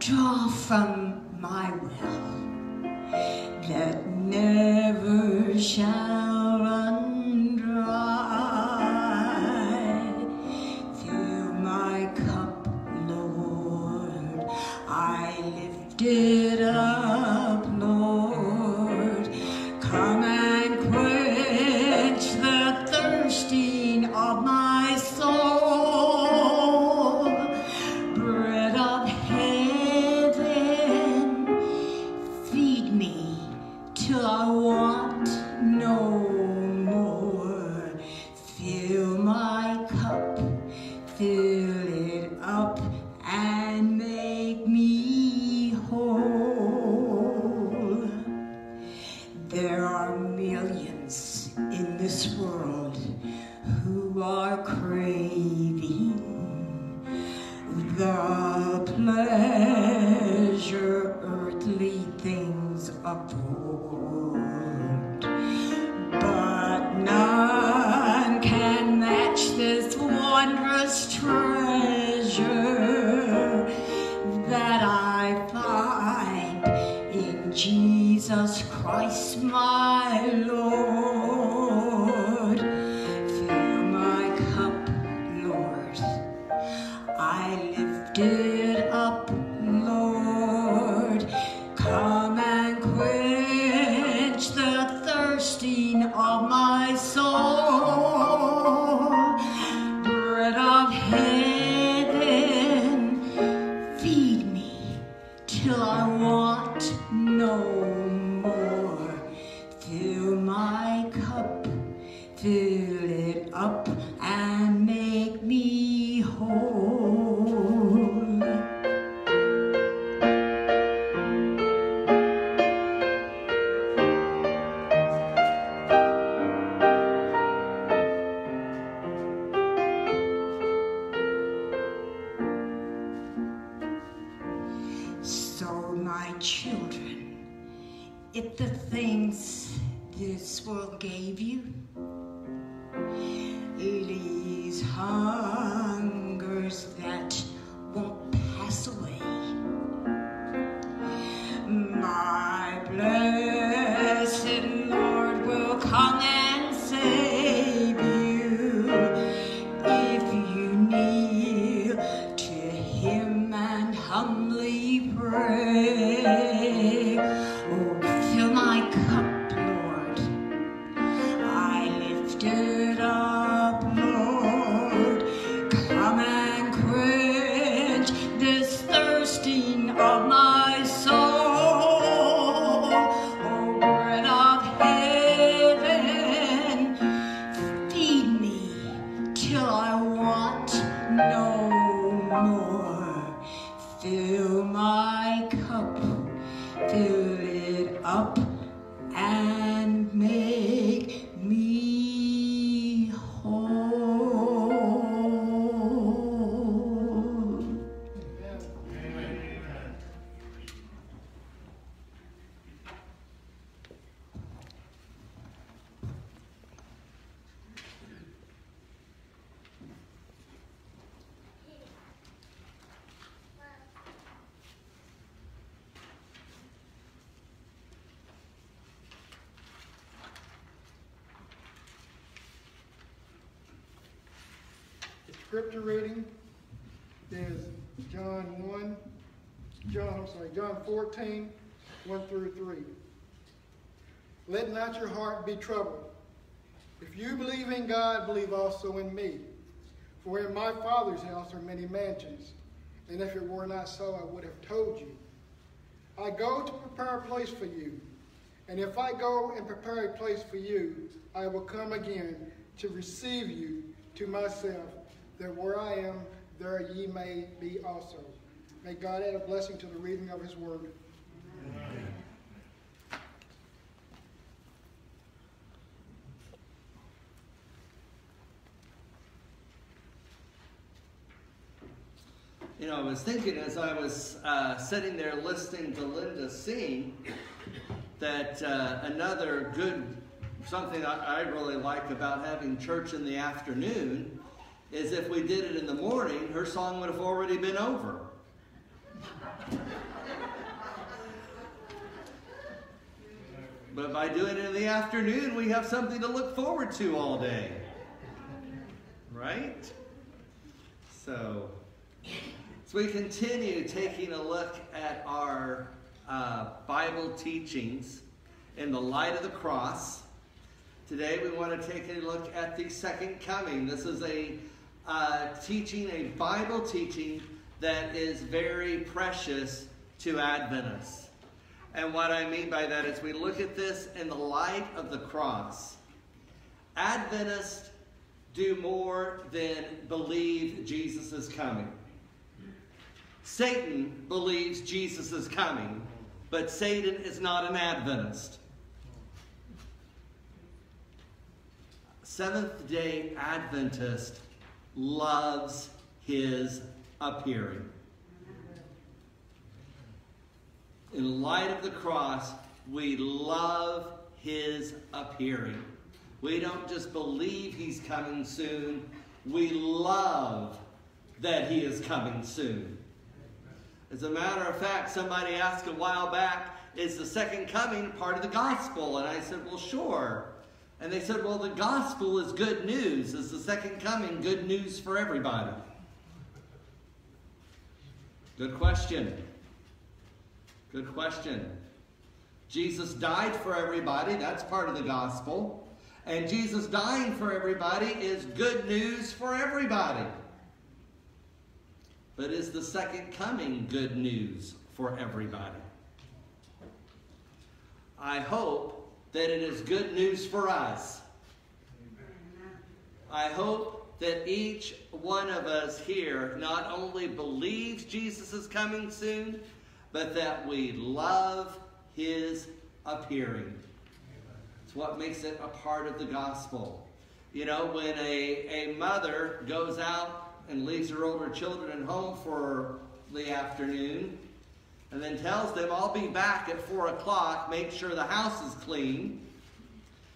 draw from my well that never shall run dry. Fill my cup, Lord, I lift it up, Lord. Come and quench the thirsting of my soul. Bread of heaven, feed me till I want no more. Fill my cup, fill it up, and make me whole. There are millions in this world who are craving the pleasure earthly things afford, but none can match this wondrous treasure that I find in Jesus Christ my Lord. Fill my cup, Lord, I lift it up, Lord. Come and quench the thirsting of my soul. Bread of heaven, feed me till I want no more. Fill my cup, fill it up, and make me whole. So my children, if the things this world gave you, these hungers that won't pass away, my blessed Lord will come and save you if you kneel to Him and humbly pray. Oh, fill my cup, Lord, I lift it up, Lord. Come and quench this thirsting of my soul. Oh, bread of heaven, feed me till I want no more. Fill my cup, fill it up, and make me whole. Scripture reading is John 14, 1 through 3. Let not your heart be troubled. If you believe in God, believe also in me. For in my Father's house are many mansions, and if it were not so, I would have told you. I go to prepare a place for you, and if I go and prepare a place for you, I will come again to receive you to myself, that where I am, there ye may be also. May God add a blessing to the reading of His word. Amen. You know, I was thinking as I was sitting there listening to Linda sing that another good, something I really like about having church in the afternoon is if we did it in the morning, her song would have already been over. But by doing it in the afternoon, we have something to look forward to all day. Right? So we continue taking a look at our Bible teachings in the light of the cross. Today we want to take a look at the second coming. This is a Bible teaching that is very precious to Adventists. And what I mean by that is we look at this in the light of the cross. Adventists do more than believe Jesus is coming. Satan believes Jesus is coming, but Satan is not an Adventist. Seventh-day Adventist loves his appearing. In light of the cross, we love his appearing. We don't just believe he's coming soon. We love that he is coming soon. As a matter of fact, somebody asked a while back, is the second coming part of the gospel? And I said, well, sure. And they said, well, the gospel is good news. Is the second coming good news for everybody? Good question. Good question. Jesus died for everybody. That's part of the gospel. And Jesus dying for everybody is good news for everybody. But is the second coming good news for everybody? I hope that it is good news for us. I hope that each one of us here not only believes Jesus is coming soon, but that we love his appearing. It's what makes it a part of the gospel. You know, when a mother goes out and leaves her older children at home for the afternoon, and then tells them, I'll be back at 4 o'clock, make sure the house is clean.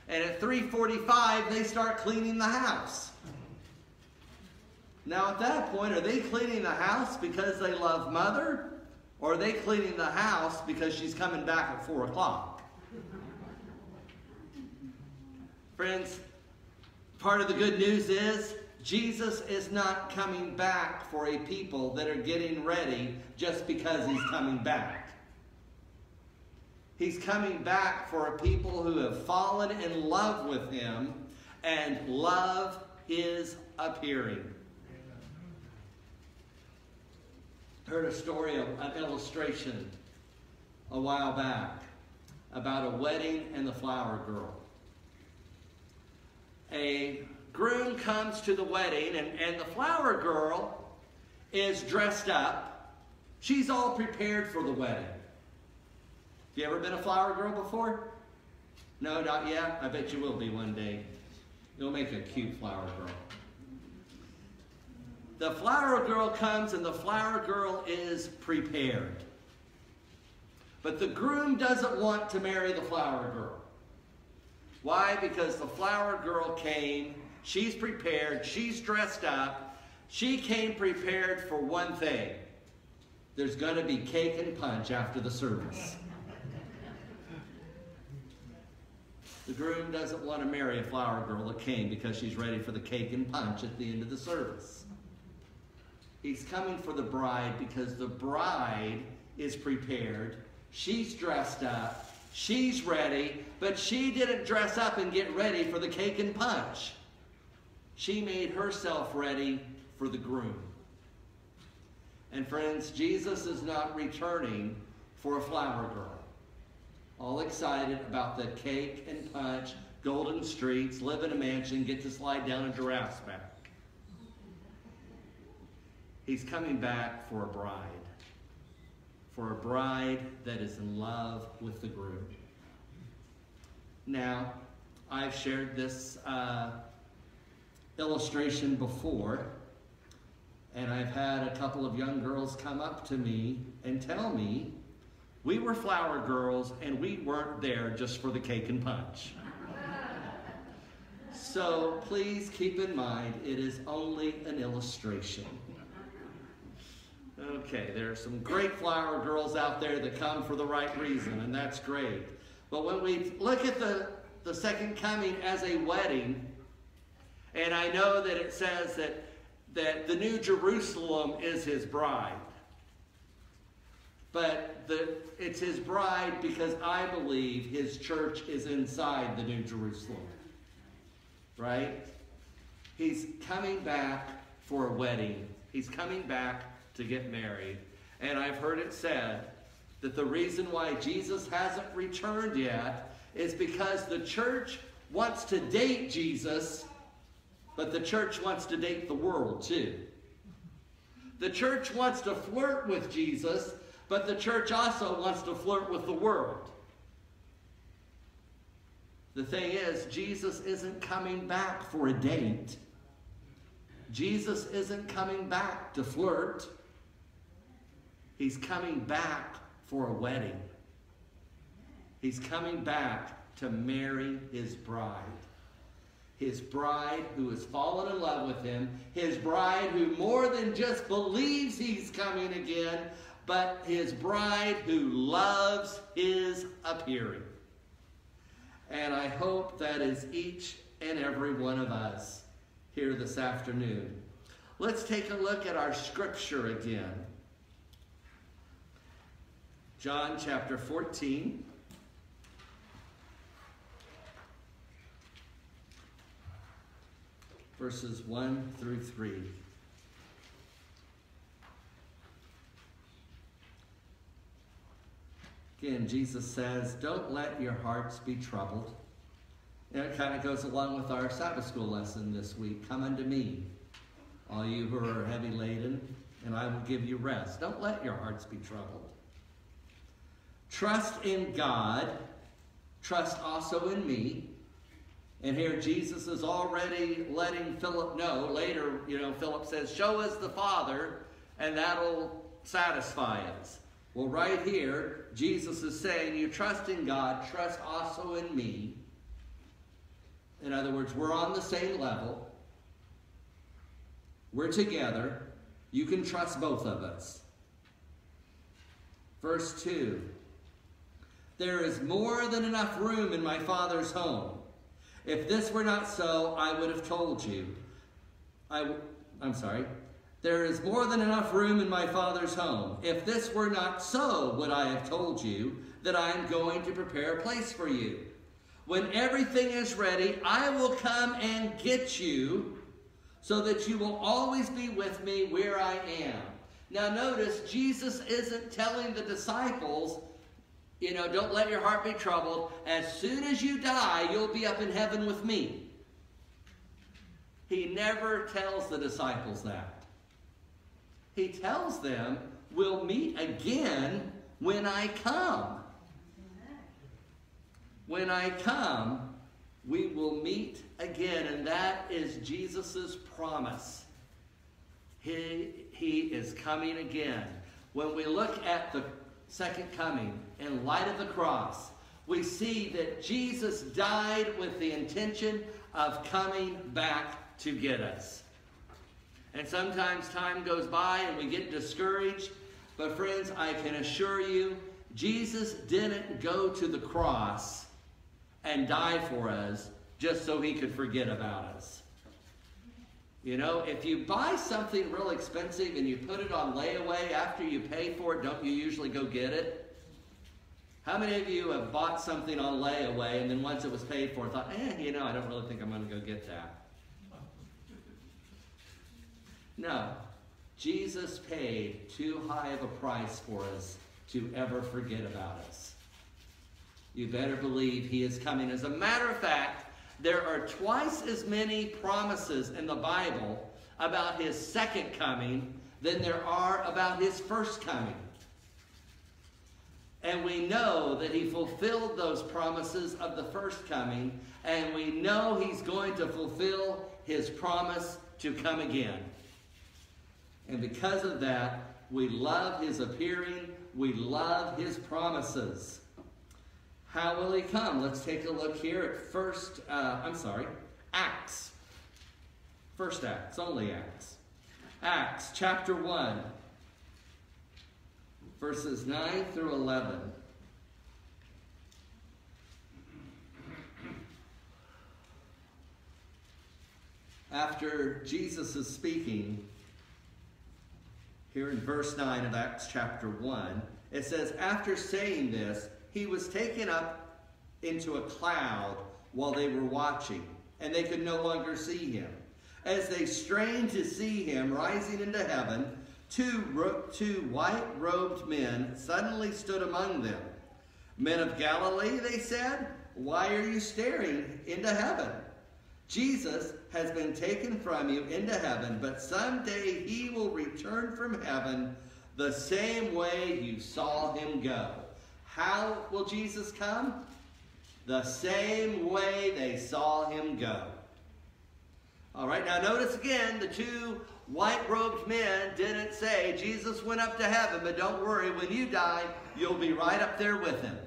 And at 3:45, they start cleaning the house. Now at that point, are they cleaning the house because they love mother? Or are they cleaning the house because she's coming back at 4 o'clock? Friends, part of the good news is Jesus is not coming back for a people that are getting ready just because he's coming back. He's coming back for a people who have fallen in love with him and love his appearing. Heard a story, an illustration a while back about a wedding and the flower girl. A groom comes to the wedding and the flower girl is dressed up. She's all prepared for the wedding. Have you ever been a flower girl before? No, not yet? I bet you will be one day. You'll make a cute flower girl. The flower girl comes and the flower girl is prepared. But the groom doesn't want to marry the flower girl. Why? Because the flower girl came, she's prepared, she's dressed up. She came prepared for one thing. There's going to be cake and punch after the service. The groom doesn't want to marry a flower girl that came because she's ready for the cake and punch at the end of the service. He's coming for the bride because the bride is prepared. She's dressed up. She's ready. But she didn't dress up and get ready for the cake and punch. She made herself ready for the groom. And friends, Jesus is not returning for a flower girl. All excited about the cake and punch, golden streets, live in a mansion, get to slide down a giraffe's back. He's coming back for a bride that is in love with the groom. Now, I've shared this illustration before, and I've had a couple of young girls come up to me and tell me, we were flower girls and we weren't there just for the cake and punch. So please keep in mind, it is only an illustration. okay, there are some great flower girls out there that come for the right reason, and that's great. But when we look at the second coming as a wedding, and I know that it says that the New Jerusalem is his bride. But it's his bride because I believe his church is inside the New Jerusalem. Right? He's coming back for a wedding. He's coming back to get married. And I've heard it said that the reason why Jesus hasn't returned yet is because the church wants to date Jesus, but the church wants to date the world too. The church wants to flirt with Jesus, but the church also wants to flirt with the world. The thing is, Jesus isn't coming back for a date. Jesus isn't coming back to flirt. He's coming back for a wedding. He's coming back to marry his bride. His bride who has fallen in love with him. His bride who more than just believes he's coming again, but his bride who loves his appearing. And I hope that is each and every one of us here this afternoon. Let's take a look at our scripture again. John chapter 14. Verses 1 through 3. Again, Jesus says, don't let your hearts be troubled. And it kind of goes along with our Sabbath school lesson this week. Come unto me, all you who are heavy laden, and I will give you rest. Don't let your hearts be troubled. Trust in God. Trust also in me. And here Jesus is already letting Philip know. Later, Philip says, show us the Father, and that'll satisfy us. Well, right here, Jesus is saying, you trust in God, trust also in me. In other words, we're on the same level. We're together. You can trust both of us. Verse 2. There is more than enough room in my Father's home. If this were not so, I would have told you. There is more than enough room in my Father's home. If this were not so, would I have told you that I am going to prepare a place for you. When everything is ready, I will come and get you so that you will always be with me where I am. Now notice, Jesus isn't telling the disciples, don't let your heart be troubled. As soon as you die, you'll be up in heaven with me. He never tells the disciples that. He tells them, we'll meet again when I come. When I come, we will meet again. And that is Jesus' promise. He is coming again. When we look at the second coming in light of the cross, we see that Jesus died with the intention of coming back to get us. And sometimes time goes by and we get discouraged. But friends, I can assure you, Jesus didn't go to the cross and die for us just so he could forget about us. If you buy something real expensive and you put it on layaway after you pay for it, don't you usually go get it? How many of you have bought something on layaway and then once it was paid for, thought, I don't really think I'm going to go get that? No, Jesus paid too high of a price for us to ever forget about us. You better believe he is coming. As a matter of fact, there are twice as many promises in the Bible about his second coming than there are about his first coming. And we know that he fulfilled those promises of the first coming, and we know he's going to fulfill his promise to come again. And because of that, we love his appearing. We love his promises. How will he come? Let's take a look here at Acts. First Acts, only Acts. Acts chapter 1. verses 9 through 11. After Jesus is speaking, here in verse 9 of Acts chapter 1, it says, after saying this, he was taken up into a cloud while they were watching, and they could no longer see him. As they strained to see him rising into heaven, two white-robed men suddenly stood among them. Men of Galilee, they said, why are you staring into heaven? Jesus has been taken from you into heaven, but someday he will return from heaven the same way you saw him go. How will Jesus come? The same way they saw him go. All right, now notice again, the two white-robed men didn't say, Jesus went up to heaven, but don't worry, when you die, you'll be right up there with him.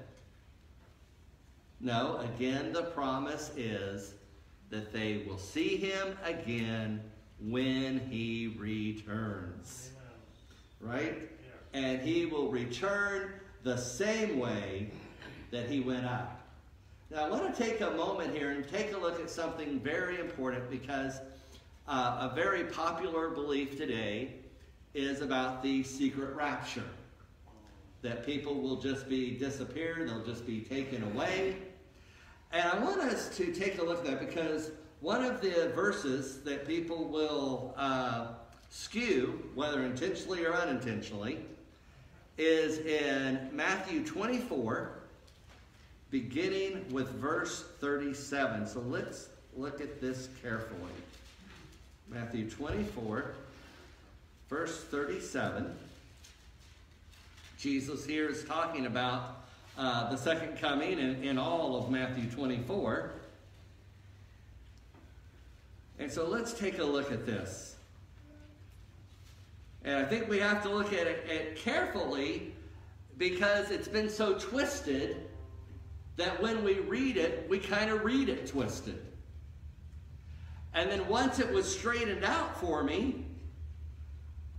No, again, the promise is that they will see him again when he returns. Right? And he will return the same way that he went up. Now I want to take a moment here and take a look at something very important, because a very popular belief today is about the secret rapture. That people will just be disappeared, they'll just be taken away. And I want us to take a look at that, because one of the verses that people will skew, whether intentionally or unintentionally, is in Matthew 24, beginning with verse 37. So let's look at this carefully. Matthew 24, verse 37. Jesus here is talking about the second coming in all of Matthew 24. And so let's take a look at this. And I think we have to look at it carefully, because it's been so twisted that when we read it, we kind of read it twisted. And then once it was straightened out for me,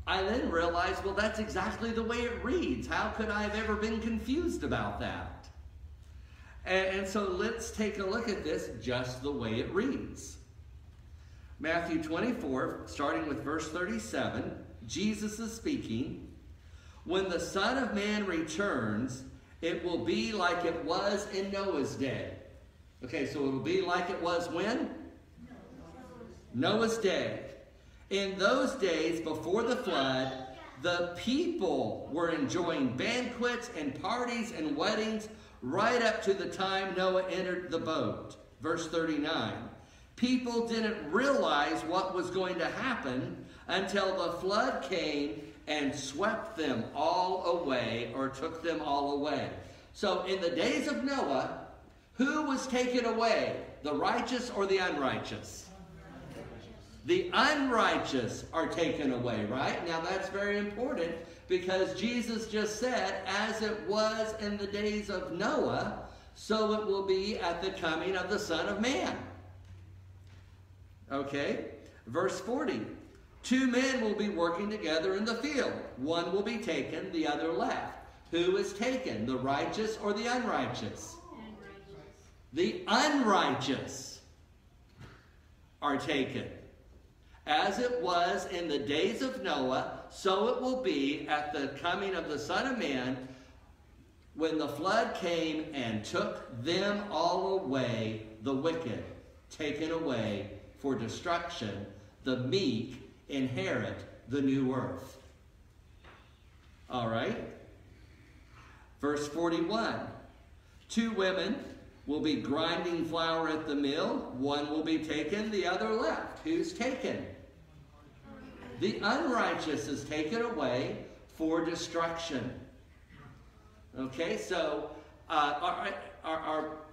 I then realized, well, that's exactly the way it reads. How could I have ever been confused about that? And so let's take a look at this just the way it reads. Matthew 24, starting with verse 37, Jesus is speaking. When the Son of Man returns, it will be like it was in Noah's day. Okay, so it will be like it was when? Noah's day. In those days before the flood, the people were enjoying banquets and parties and weddings right up to the time Noah entered the boat. Verse 39. People didn't realize what was going to happen until the flood came and swept them all away, or took them all away. So in the days of Noah, who was taken away? The righteous or the unrighteous? The unrighteous are taken away, right? Now that's very important, because Jesus just said, as it was in the days of Noah, so it will be at the coming of the Son of Man. Okay, verse 40. Two men will be working together in the field. One will be taken, the other left. Who is taken, the righteous or the unrighteous? The unrighteous are taken. As it was in the days of Noah, so it will be at the coming of the Son of Man, when the flood came and took them all away, the wicked taken away for destruction, the meek inherit the new earth. All right? Verse 41. Two women will be grinding flour at the mill. One will be taken, the other left. Who's taken? The unrighteous is taken away for destruction. Okay, so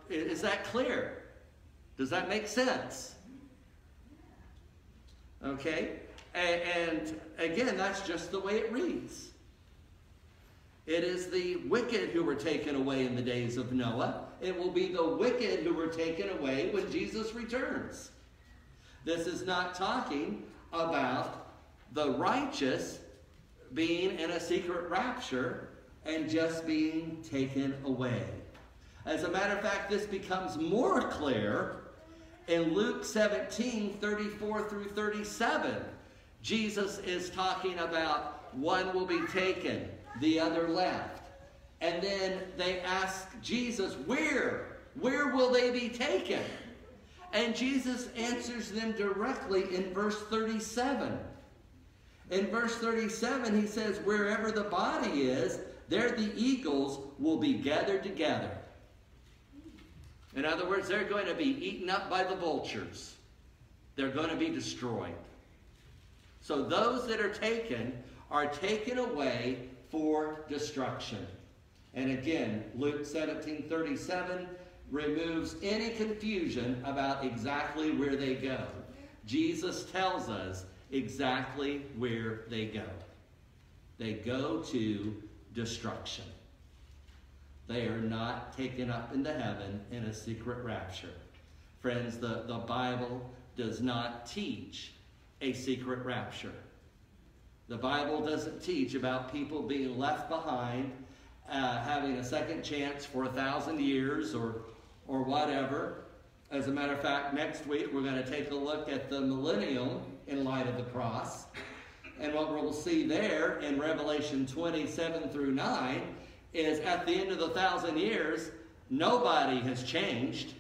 is that clear? Does that make sense? Okay, and again, that's just the way it reads. It is the wicked who were taken away in the days of Noah. It will be the wicked who were taken away when Jesus returns. This is not talking about the righteous being in a secret rapture and just being taken away. As a matter of fact, this becomes more clear in Luke 17, 34 through 37. Jesus is talking about one will be taken, the other left. And then they ask Jesus, where will they be taken? And Jesus answers them directly in verse 37. In verse 37, he says, wherever the body is, there the eagles will be gathered together. In other words, they're going to be eaten up by the vultures. They're going to be destroyed. So those that are taken away for destruction. And again, Luke 17:37 removes any confusion about exactly where they go. Jesus tells us exactly where they go. They go to destruction. They are not taken up into heaven in a secret rapture. Friends, the Bible does not teach a secret rapture. The Bible doesn't teach about people being left behind, having a second chance for 1,000 years or whatever. As a matter of fact, next week we're going to take a look at the millennium in light of the cross. And what we'll see there in Revelation 27 through 9 is at the end of the 1,000 years, nobody has changed.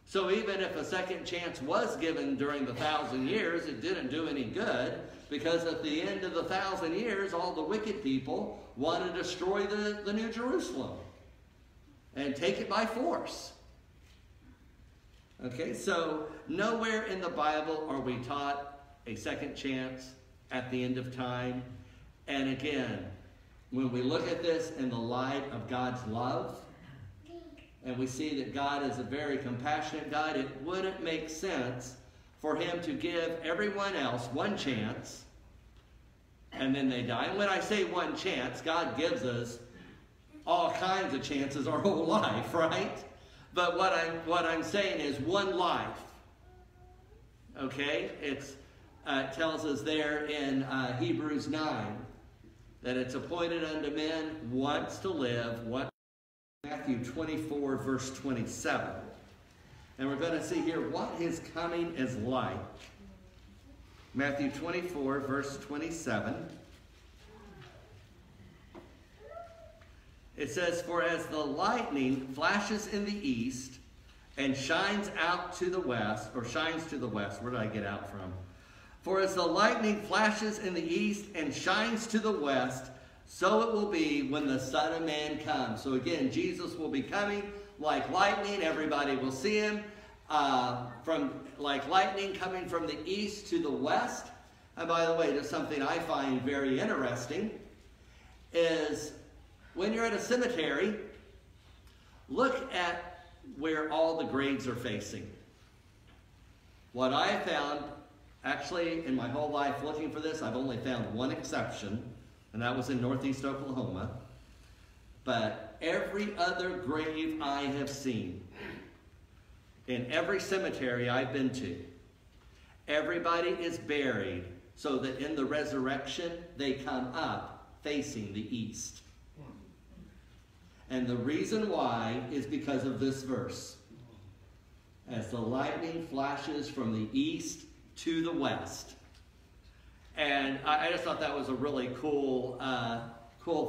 So even if a second chance was given during the 1,000 years, it didn't do any good, because at the end of the 1,000 years, all the wicked people want to destroy the New Jerusalem and take it by force. Okay, so nowhere in the Bible are we taught a second chance at the end of time. And again, when we look at this in the light of God's love, and we see that God is a very compassionate God, it wouldn't make sense for him to give everyone else one chance, and then they die. And when I say one chance, God gives us all kinds of chances our whole life, right? But what I'm saying is one life. Okay? It tells us there in Hebrews 9 that it's appointed unto men once to live, once. Matthew 24, verse 27. And we're going to see here what his coming is like. Matthew 24, verse 27. It says, for as the lightning flashes in the east and shines out to the west, or shines to the west, where did I get out from? For as the lightning flashes in the east and shines to the west, so it will be when the Son of Man comes. So again, Jesus will be coming like lightning. Everybody will see him. Like lightning coming from the east to the west. And by the way, just something I find very interesting is when you're at a cemetery, look at where all the graves are facing. What I have found, actually in my whole life looking for this, I've only found one exception. And that was in northeast Oklahoma. But every other grave I have seen, in every cemetery I've been to, everybody is buried so that in the resurrection they come up facing the east. And the reason why is because of this verse. As the lightning flashes from the east to the west. And I just thought that was a really cool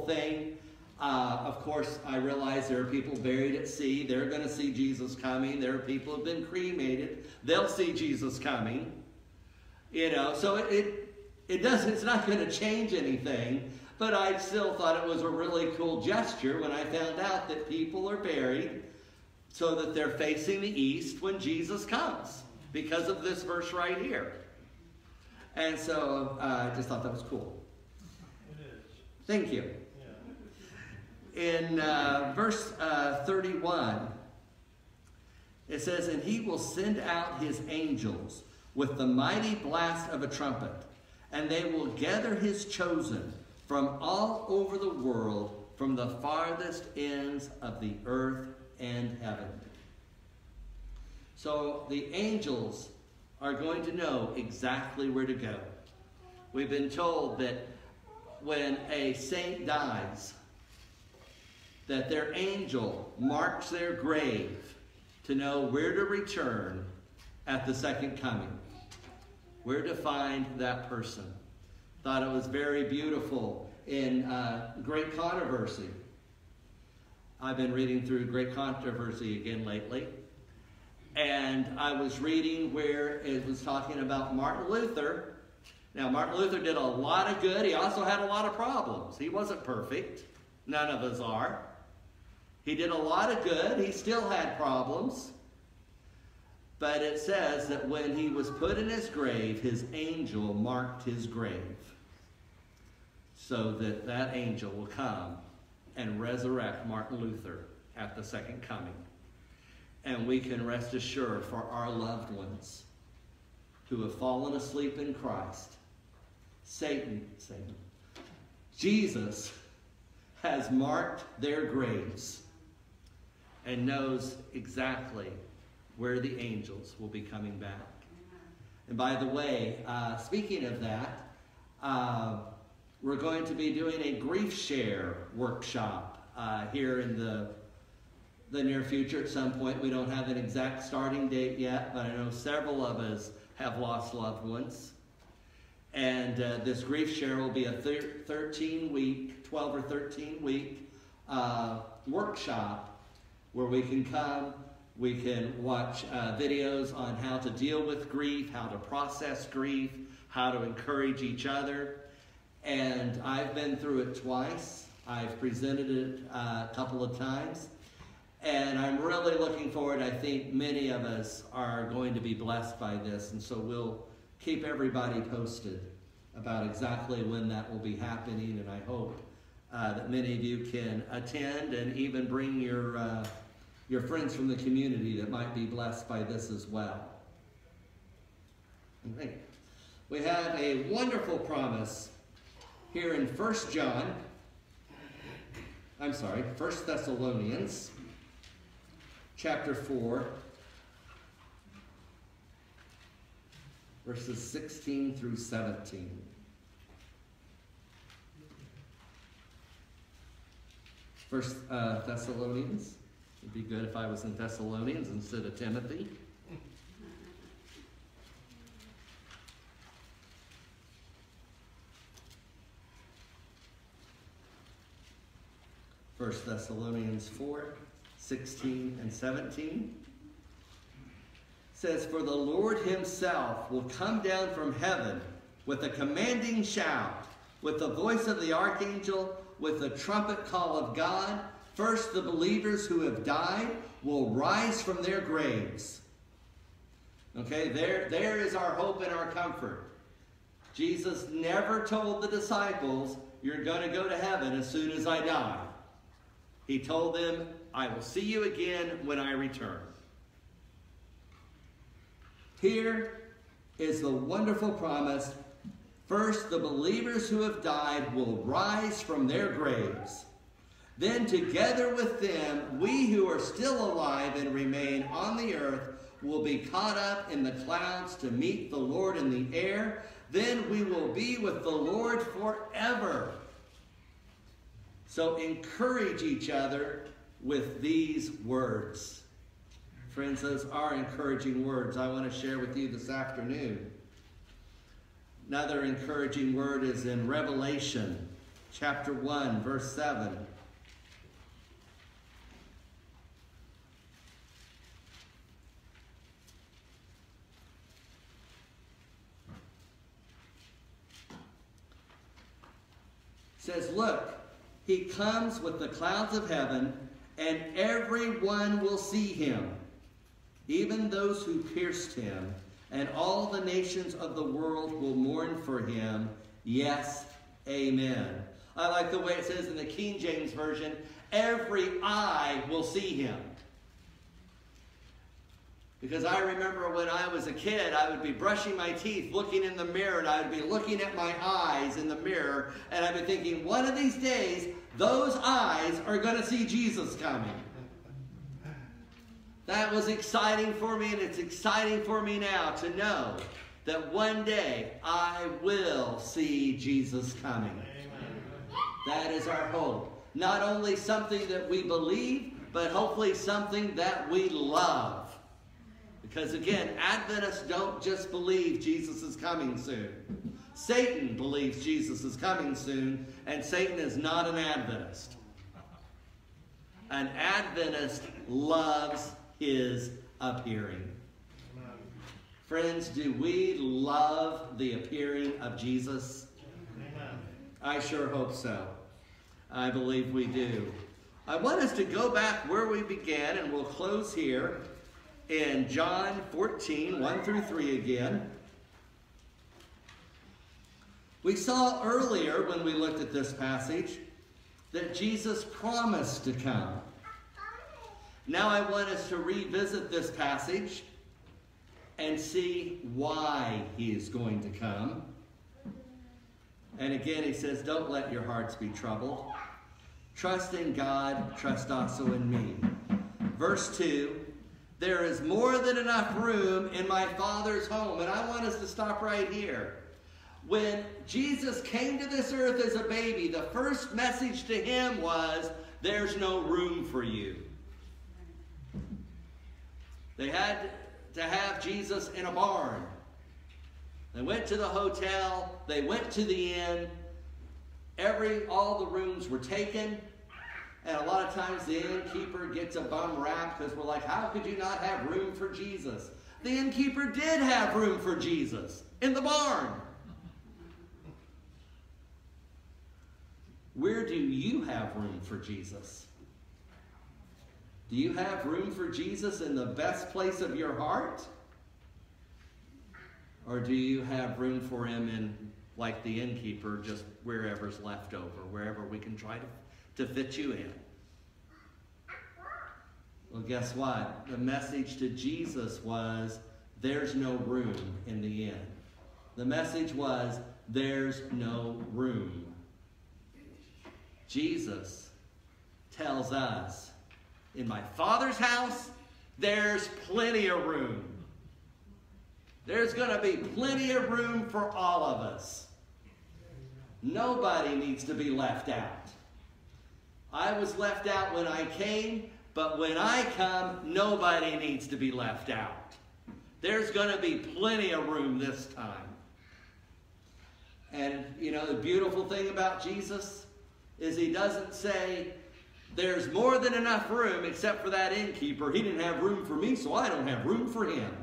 thing. Of course, I realize there are people buried at sea. They're going to see Jesus coming. There are people who have been cremated. They'll see Jesus coming. You know, so it's not going to change anything. But I still thought it was a really cool gesture when I found out that people are buried so that they're facing the east when Jesus comes, because of this verse right here. And so I just thought that was cool. It is. Thank you. Yeah. In verse 31, it says, and he will send out his angels with the mighty blast of a trumpet, and they will gather his chosen from all over the world, from the farthest ends of the earth and heaven. So the angels are going to know exactly where to go. We've been told that when a saint dies, that their angel marks their grave to know where to return at the second coming, where to find that person. Thought it was very beautiful in Great Controversy. I've been reading through Great Controversy again lately, and I was reading where it was talking about Martin Luther. Now, Martin Luther did a lot of good. He also had a lot of problems. He wasn't perfect. None of us are. He did a lot of good. He still had problems. But it says that when he was put in his grave, his angel marked his grave, so that that angel will come and resurrect Martin Luther at the second coming. And we can rest assured for our loved ones who have fallen asleep in Christ, Jesus has marked their graves and knows exactly where the angels will be coming back. And by the way, speaking of that, we're going to be doing a grief share workshop here in the near future at some point. We don't have an exact starting date yet, but I know several of us have lost loved ones. And this grief share will be a 12 or 13-week workshop where we can come, we can watch videos on how to deal with grief, how to process grief, how to encourage each other. And I've been through it twice. I've presented it a couple of times. And I'm really looking forward. I think many of us are going to be blessed by this. And so we'll keep everybody posted about exactly when that will be happening. And I hope that many of you can attend and even bring your friends from the community that might be blessed by this as well. Right. We have a wonderful promise here in 1 Thessalonians chapter 4, verses 16 through 17. First Thessalonians. It'd be good if I was in Thessalonians instead of Timothy. First Thessalonians 4, 16 and 17 says, "For the Lord himself will come down from heaven with a commanding shout, with the voice of the archangel, with the trumpet call of God. First, the believers who have died will rise from their graves." Okay, there is our hope and our comfort. Jesus never told the disciples, "You're going to go to heaven as soon as I die." He told them, "I will see you again when I return." Here is the wonderful promise. First, the believers who have died will rise from their graves. Then together with them, we who are still alive and remain on the earth will be caught up in the clouds to meet the Lord in the air. Then we will be with the Lord forever. So encourage each other with these words. Friends, those are encouraging words I want to share with you this afternoon. Another encouraging word is in Revelation chapter 1, verse 7. It says, "Look, he comes with the clouds of heaven, and everyone will see him, even those who pierced him, and all the nations of the world will mourn for him. Yes, amen." I like the way it says in the King James Version, "Every eye will see him." Because I remember when I was a kid, I would be brushing my teeth, looking in the mirror, and I would be looking at my eyes in the mirror, and I'd be thinking, one of these days, those eyes are going to see Jesus coming. That was exciting for me, and it's exciting for me now to know that one day I will see Jesus coming. That is our hope. Not only something that we believe, but hopefully something that we love. Because again, Adventists don't just believe Jesus is coming soon. Satan believes Jesus is coming soon, and Satan is not an Adventist. An Adventist loves his appearing. Friends, do we love the appearing of Jesus? I sure hope so. I believe we do. I want us to go back where we began, and we'll close here in John 14, 1 through 3 again. We saw earlier when we looked at this passage that Jesus promised to come. Now I want us to revisit this passage and see why he is going to come. And again, he says, don't let your hearts be troubled. Trust in God, trust also in me. Verse 2, there is more than enough room in my Father's home. And I want us to stop right here. When Jesus came to this earth as a baby, the first message to him was, there's no room for you. They had to have Jesus in a barn. They went to the hotel. They went to the inn. All the rooms were taken. And a lot of times the innkeeper gets a bum rap because we're like, how could you not have room for Jesus? The innkeeper did have room for Jesus in the barn. Where do you have room for Jesus? Do you have room for Jesus in the best place of your heart? Or do you have room for him in, like the innkeeper, just wherever's left over, wherever we can try to fit you in? Well, guess what? The message to Jesus was, there's no room in the inn. The message was, there's no room. Jesus tells us, in my Father's house, there's plenty of room. There's going to be plenty of room for all of us. Nobody needs to be left out. I was left out when I came, but when I come, nobody needs to be left out. There's going to be plenty of room this time. And, you know, the beautiful thing about Jesus is he doesn't say, there's more than enough room except for that innkeeper. He didn't have room for me, so I don't have room for him.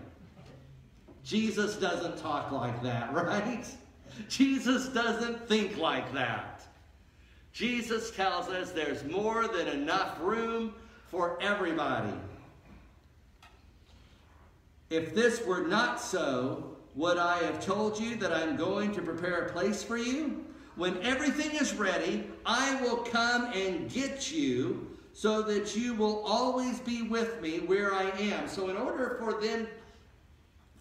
Jesus doesn't talk like that, right? Jesus doesn't think like that. Jesus tells us there's more than enough room for everybody. If this were not so, would I have told you that I'm going to prepare a place for you? When everything is ready, I will come and get you so that you will always be with me where I am. So in order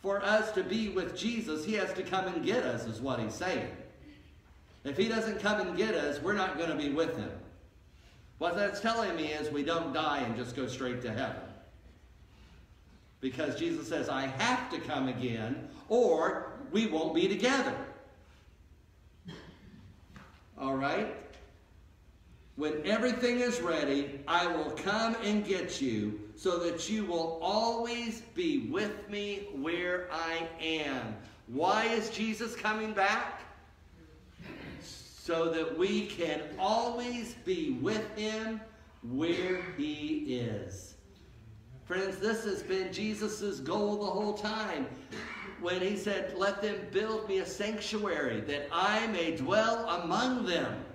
for us to be with Jesus, he has to come and get us, is what he's saying. If he doesn't come and get us, we're not going to be with him. What that's telling me is we don't die and just go straight to heaven. Because Jesus says, I have to come again, or we won't be together. All right? When everything is ready, I will come and get you so that you will always be with me where I am. Why is Jesus coming back? So that we can always be with him where he is. Friends, this has been Jesus' goal the whole time. When he said, let them build me a sanctuary that I may dwell among them.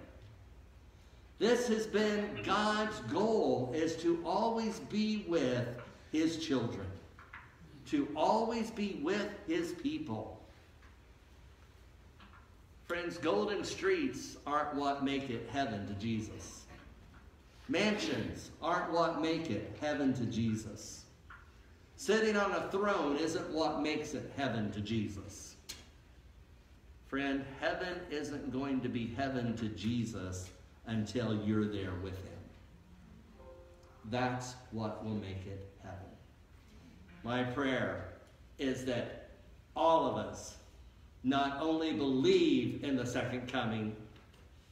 This has been God's goal, is to always be with his children. To always be with his people. Friends, golden streets aren't what make it heaven to Jesus. Mansions aren't what make it heaven to Jesus. Sitting on a throne isn't what makes it heaven to Jesus. Friend, heaven isn't going to be heaven to Jesus until you're there with him. That's what will make it heaven. My prayer is that all of us not only believe in the second coming,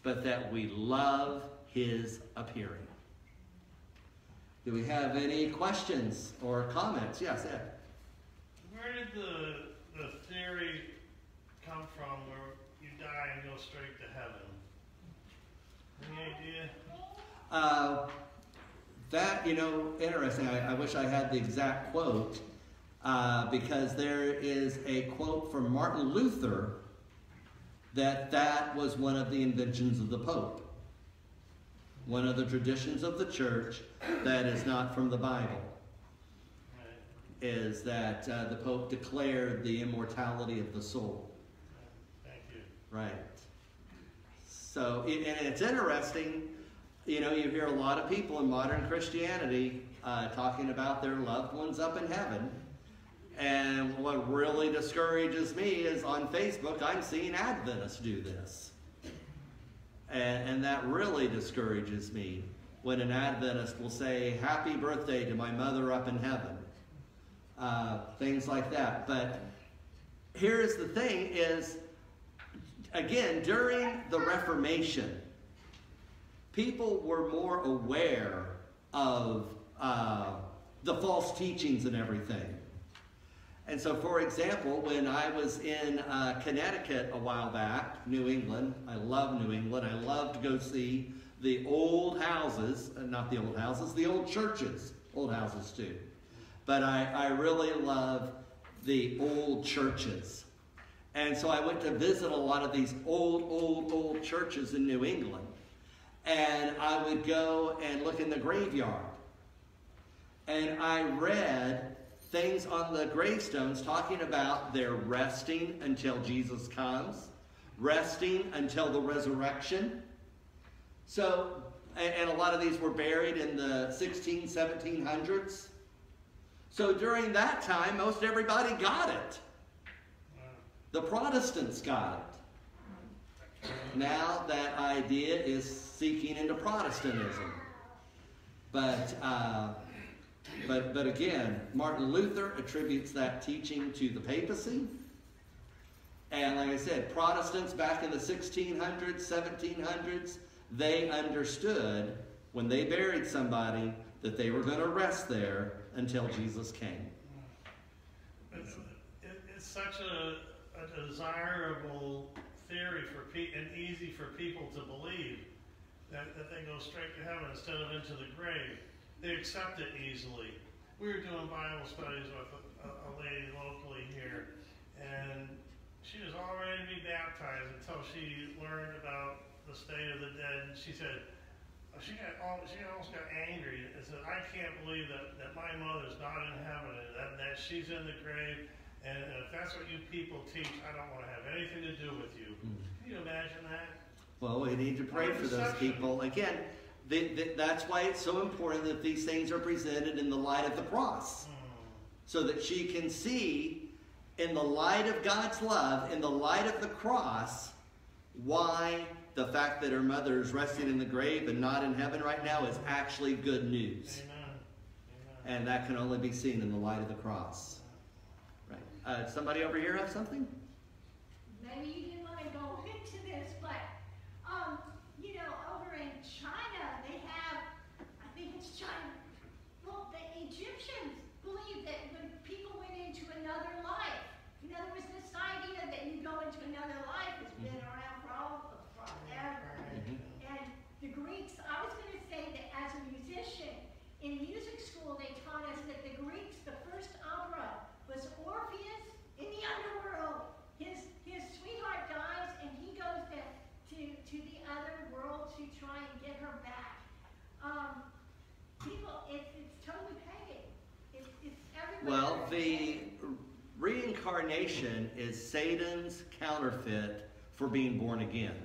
but that we love his appearing. Do we have any questions or comments? Yes, Ed. Where did the theory come from where you die and go straight to heaven? Any idea? That, interesting. I wish I had the exact quote, because there is a quote from Martin Luther that was one of the inventions of the Pope. One of the traditions of the church that is not from the Bible is that the Pope declared the immortality of the soul. Thank you. Right. So, and it's interesting, you hear a lot of people in modern Christianity talking about their loved ones up in heaven. And what really discourages me is on Facebook, I'm seeing Adventists do this. And that really discourages me when an Adventist will say, happy birthday to my mother up in heaven. Things like that. But here's the thing is, again, during the Reformation, people were more aware of the false teachings and everything. And so, for example, when I was in Connecticut a while back, New England, I love New England. I love to go see the old houses, not the old houses, the old churches, old houses too. But I really love the old churches. And so I went to visit a lot of these old churches in New England. And I would go and look in the graveyard. And I read things on the gravestones talking about their resting until Jesus comes, resting until the resurrection. So, and a lot of these were buried in the 1700s. So during that time, most everybody got it. The Protestants got it. Now that idea is seeking into Protestantism. But again, Martin Luther attributes that teaching to the papacy. And like I said, Protestants back in the 1600s, 1700s, they understood when they buried somebody that they were going to rest there until Jesus came. It's such a desirable theory and easy for people to believe that they go straight to heaven instead of into the grave. They accept it easily. We were doing Bible studies with a lady locally here, and she was all ready to be baptized until she learned about the state of the dead. And she said, she almost got angry and said, I can't believe that my mother's not in heaven, and that she's in the grave, and if that's what you people teach, I don't want to have anything to do with you. Can you imagine that? Well, we need to pray for those people. Again, that's why it's so important that these things are presented in the light of the cross. So that she can see in the light of God's love, in the light of the cross, why the fact that her mother is resting in the grave and not in heaven right now is actually good news. Amen. And that can only be seen in the light of the cross. Right. Somebody over here have something? Maybe you didn't want to go into this, but over in China, they have, I think it's China, well, the Egyptians believed that when people went into another life, in other words, this idea that you go into another life has been around forever. And the Greeks, I was going to say that as a musician, in music school, they taught us that the Greeks, the first opera was Orpheus in the underworld. His sweetheart dies, and he goes to the other world to try and get her back. It's totally pagan. It's everywhere. Well, the reincarnation is Satan's counterfeit for being born again.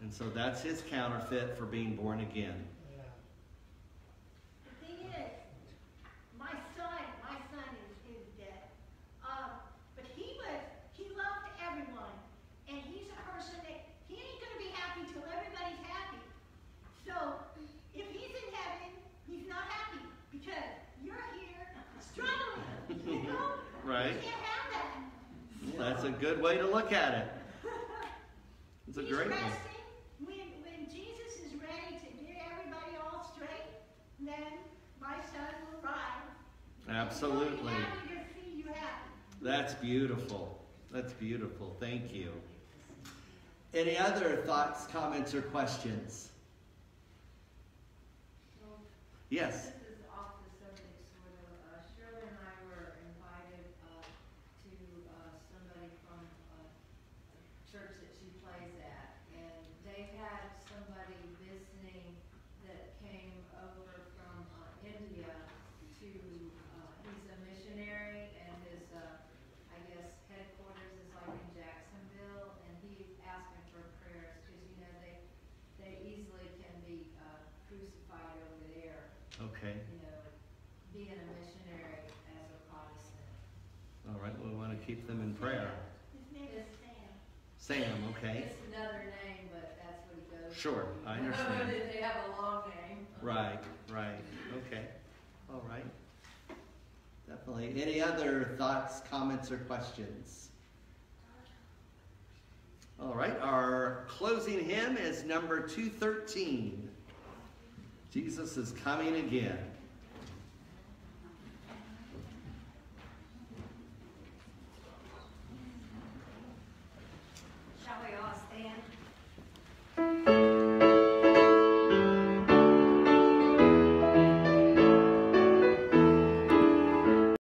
And so that's his counterfeit for being born again. The thing is, my son is dead. But he loved everyone. And he's a person that he ain't going to be happy till everybody's happy. So, if he's in heaven, he's not happy because you're here struggling, Right. You can't have that. That's a good way to look at it. It's a great one. Resting. When Jesus is ready to get everybody all straight, then my son will ride. Absolutely. You have your feet, you have. That's beautiful. That's beautiful. Thank you. Any other thoughts, comments, or questions? Yes. This is off the subject, sort of. Shirley and I were invited to somebody from a church that she plays at, and they had somebody visiting that came over from India to, he's a missionary, and his, I guess, headquarters is like in Jacksonville, and he's asking for prayers, because, you know, they easily can be crucified over there. Okay. You know, being a missionary as a Protestant. All right. Well, we want to keep them in prayer. His name is Sam. Sam, okay. It's another name, but that's what he goes Sure, by. I understand. They have a long name. Right, right. Okay. All right. Definitely. Any other thoughts, comments, or questions? All right. Our closing hymn is number 213. Jesus is coming again.